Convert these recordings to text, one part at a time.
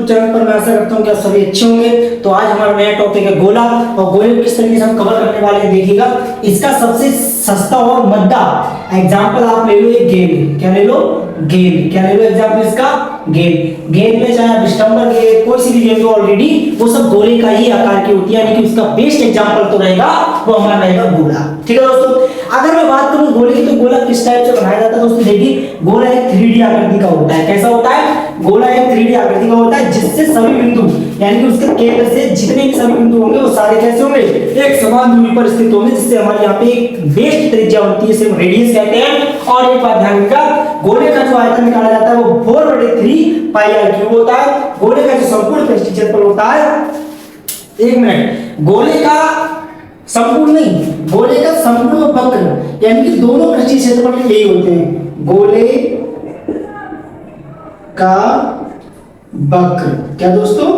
Channel पर। मैं आशा करता हूँ कि आप सभी अच्छे होंगे। तो आज हमारा नया टॉपिक है गोला, और गोले को किस तरीके से हम कवर करने वाले हैं देखिएगा। इसका सबसे सस्ता और मद्दा एग्जाम्पल आप ले लो एक गेंद। क्या ले लो? गेंद। क्या ले लो एग्जाम्पल इसका? गेंद। गेंद में चाहे स्टंबर गेंद कोई सी भी गेंद हो, ऑलरेडी वो सब गोले का ही आकार की होती है, यानी कि उसका बेस्ट एग्जाम्पल तो रहेगा वो हमारा रहेगा गोला। ठीक है दोस्तों, अगर मैं बात करूं गोले की, तो गोला किस टाइप से बनाया जाता है दोस्तों? देखिए, गोला एक 3D आकृति का होता है। कैसा होता है? गोला एक 3D आकृति का होता है, जिससे सभी बिंदु यानी कि उसके केंद्र से जितने भी सभी बिंदु होंगे वो सारे कैसे होंगे? एक समान दूरी पर स्थित होंगे, जिससे हमारे यहाँ पे एक बेस्ट त्रिज्या बनती है, इसे रेडियस कहते हैं। और एक बात ध्यान रखिएगा, गोले का जो आयतन निकाला जाता है वो 4/3 पाई आर क्यूब होता है। गोले का जो संपूर्ण पृष्ठीय क्षेत्रफल होता है, एक मिनट, गोले का संपूर्ण नहीं, गोले का संपूर्ण वक्र यानी कि दोनों पृष्ठीय क्षेत्रफल यही होते हैं। गोले का वक्र क्या दोस्तों?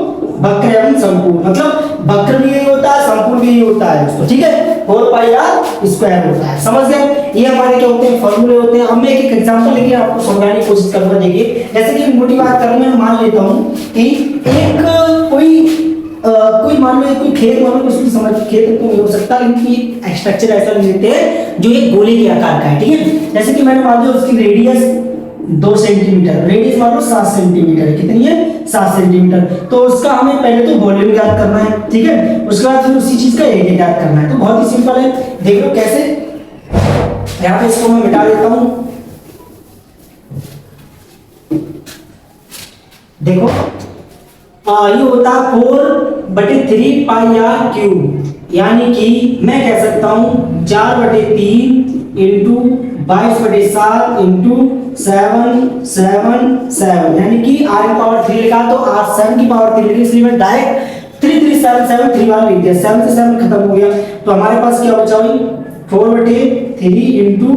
वक्र एवं संपूर्ण, मतलब वक्र भी यही होता है, संपूर्ण भी यही होता है दोस्तों। ठीक है, 4 पाई आर स्क्वायर होता है। समझ गए? ये हमारे क्या होते हैं? फॉर्मूले होते हैं। अब मैं एक एग्जांपल लेके आपको समझाने की कोशिश करूंगा। देखिए, जैसे कि मोटी बात करूं, मैं मान लेता हूं कि एक कोई मान लो कोई खेत, मान लो उसकी समझ खेत तो नहीं हो सकता, लेकिन एक स्ट्रक्चर ऐसा लेते हैं जो एक गोले के आकार का है। ठीक है, जैसे कि मैंने मान लिया उसकी रेडियस 2 सेंटीमीटर, रेडियस मान लो 7 सेंटीमीटर, कितनी है? 7 सेंटीमीटर। तो उसका हमें पहले तो वॉल्यूम ज्ञात करना है। ठीक है, उसके बाद फिर उसी चीज का एरिया ज्ञात करना है। तो बहुत ही सिंपल है, देख लो कैसे। यहाँ पे इसको मैं मिटा देता हूं। देखो, ये होता है 4/3 पाई आर क्यूब, यानी कि मैं कह सकता हूं 4/3 इंटू 22/7 इंटू 777, यानी कि r की पावर 3 लिखा तो r 7 की पावर 3 लिखी, इसलिए मैं डायरेक्ट 33773 3 बार लिख दिया। 7 से 7 खत्म हो गया, तो हमारे पास क्या बचा भाई? 4/3 इंटू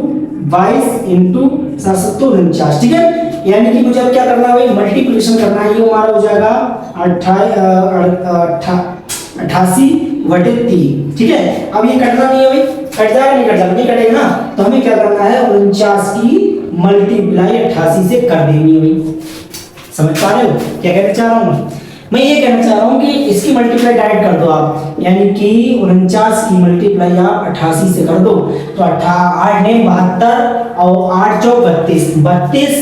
22 इंटू 749। ठीक है, यानी कि मुझे अब क्या करना है भाई? मल्टीप्लिकेशन करना है। ये हमारा हो जाएगा 88/3। ठीक है, अब ये कटना नहीं है भाई, कट जाएगा नहीं? कट जाएगा नहीं, कटेगा ना। तो हमें क्या करना है? 49 की मल्टीप्लाई 88 से कर देनी है भाई। समझ पा रहे हो क्या कहना चाह रहा हूँ? मैं ये कहना चाह रहा हूँ कि इसकी मल्टीप्लाई डायरेक्ट कर दो आप, यानी कि 49 की मल्टीप्लाई आप 88 से कर दो, तो 8 ने 72 और 8 चौक 32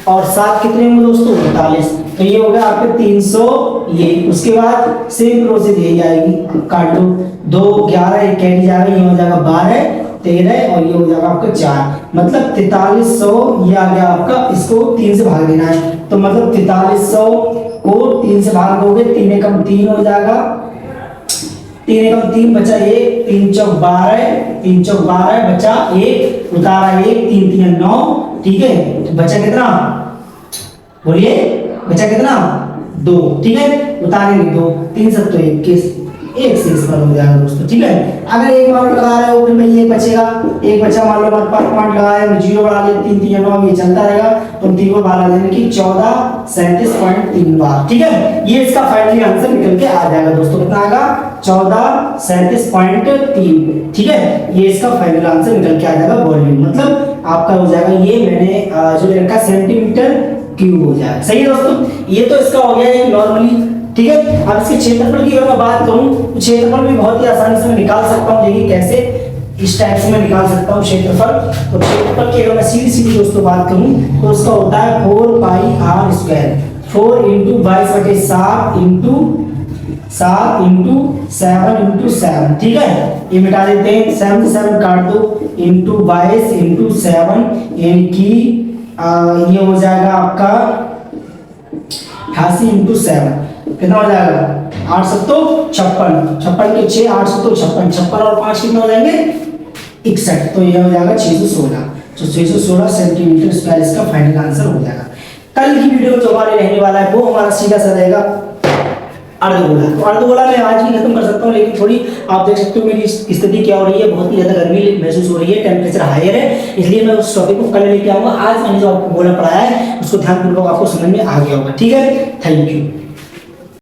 और 7 कितने होंगे दोस्तों? 48। तो ये हो गया आपके 300। ये उसके बाद सेम प्रोसेस यही आएगी, काट दो, 2 11 एक कैरी जाएगा, ये हो जाएगा 12 13 और ये हो जाएगा आपका 4, मतलब 4300। ये आ गया आपका, इसको 3 से भाग देना है, तो मतलब 4300 को 3 से भाग दोगे, 3 एकम 3 हो जाएगा, 3 एकम 3 बचा 1, 3 चौक 12, 3 चौक 12 बचा 1, उतारा 1, 3 3 9। ठीक है, तो बचा कितना? बोलिए, बचा कितना? 2। ठीक है, उतारेंगे 2, 3 7 तो 21, 1 से इस पर हो जाएगा दोस्तों। ठीक है, अगर एक मान लगा रहे हो, फिर मैं ये बचेगा, एक बचा मान लो हमारे पास पॉइंट लगाया, 0 बढ़ा लिया, 3 3 9, ये चलता रहेगा, तो 3 को बाहर आ जाने की 1437.3 बार। ठीक है, ये इसका फाइनली आंसर निकल के आ जाएगा दोस्तों। कितना आएगा? 1437.3। ठीक है, ये इसका फाइनल आंसर निकल के आ जाएगा वॉल्यूम, मतलब आपका हो जाएगा, ये मैंने जो रखा सेंटीमीटर क्यूब हो जाएगा। सही है दोस्तों, ये तो इसका हो गया एक नॉर्मली। ठीक है, अब इसके क्षेत्रफल की अगर मैं बात करूं, तो क्षेत्रफल भी बहुत ही आसानी से मैं निकाल सकता हूं। देखिए कैसे, इस टाइप से मैं निकाल सकता हूं क्षेत्रफल। तो क्षेत्रफल की अगर मैं सीधी सीधी दोस्तों बात करूं, तो उसका होता है 4 pi r square, 4 into 22/7 into 7 into 7 into 7। ठीक है, ये मिटा देते हैं, 7 से 7 काट दो, इंटू 22 इंटू 7, यानी कि ये हो जाएगा आपका 88 इंटू 7, कितना हो जाएगा? 8 7 56, 56 के 6 8 7 56, 56 और 5 कितना हो जाएंगे? 61। तो ये हो जाएगा 616। तो 616 सेंटीमीटर स्क्वायर इसका फाइनल आंसर हो जाएगा। कल की वीडियो जो हमारे रहने वाला है वो हमारा सीधा सा रहेगा अर्धगोला। तो अर्धगोला मैं आज ही खत्म कर सकता हूँ, लेकिन थोड़ी आप देख सकते हो मेरी स्थिति क्या हो रही है, बहुत ही ज्यादा गर्मी महसूस हो रही है, टेम्परेचर हायर है, इसलिए मैं उस टॉपिक को कल लेके आऊंगा। आज मैंने जो आपको गोला पढ़ाया है उसको ध्यानपूर्वक आपको समझ में आ गया होगा। ठीक है, थैंक यू।